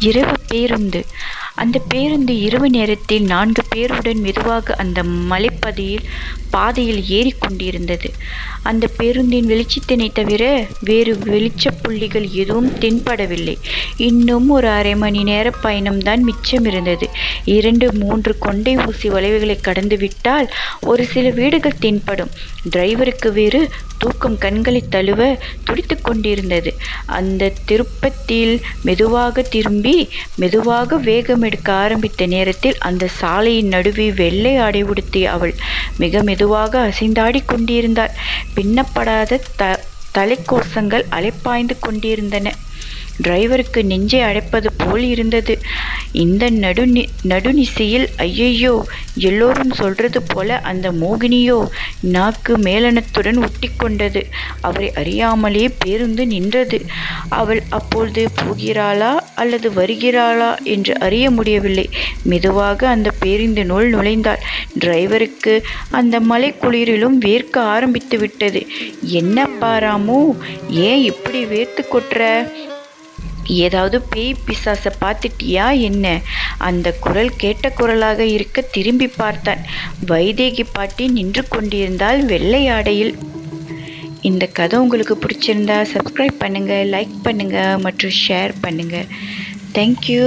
இரவு பேருந்து. அந்த பேருந்து இரவு நேரத்தில் 4 பேருடன் மெதுவாக அந்த பாதையில் ஏறிக்கொண்டிருந்தது. அந்த பேருந்தின் வெளிச்சத்தினை தவிர வேறு வெளிச்சப் புள்ளிகள் எதுவும் தென்படவில்லை. இன்னும் ஒரு அரை மணி நேர பயணம்தான் மிச்சமிருந்தது. 2-3 கொண்டை ஊசி வளைவுகளை கடந்துவிட்டால் ஒரு சில வீடுகள் தென்படும். டிரைவருக்கு வேறு தூக்கம் கண்களை தழுவ துடித்து கொண்டிருந்தது. அந்த திருப்பத்தில் மெதுவாக திரும்பி மெதுவாக வேகம் எடுக்க ஆரம்பித்த நேரத்தில் அந்த சாலையின் நடுவே வெள்ளை ஆடை உடுத்திய அவள் மிக மெதுவாக அசைந்தாடி கொண்டிருந்தாள். பின்னப்படாத தலைக்கோசங்கள் அலைப்பாய்ந்து கொண்டிருந்தன. டிரைவருக்கு நெஞ்சை அடைப்பது போல் இருந்தது. இந்த நடுநிசையில் ஐயையோ, எல்லோரும் சொல்றது போல அந்த மோகினியோ? நாக்கு மேலனத்துடன் ஒட்டி கொண்டது. அவரை அறியாமலே பேருந்து நின்றது. அவள் அப்பொழுது போகிறாளா அல்லது வருகிறாளா என்று அறிய முடியவில்லை. மெதுவாக அந்த பேருந்தினுள் நுழைந்தாள். டிரைவருக்கு அந்த மலை குளிரிலும் வேர்க்க ஆரம்பித்து விட்டது. என்னப்பா ராமு, ஏன் இப்படி வேர்த்து கொட்டுற? ஏதாவது பேய் பிசாசை பார்த்துட்டியா என்ன? அந்த குரல் கேட்ட குரலாக இருக்க திரும்பி பார்த்தான். வைதேகி பாட்டி நின்று கொண்டிருந்தால் வெள்ளை ஆடையில். இந்த கதை உங்களுக்கு பிடிச்சிருந்தா சப்ஸ்கிரைப் பண்ணுங்கள், லைக் பண்ணுங்கள் மற்றும் ஷேர் பண்ணுங்கள். தேங்க்யூ.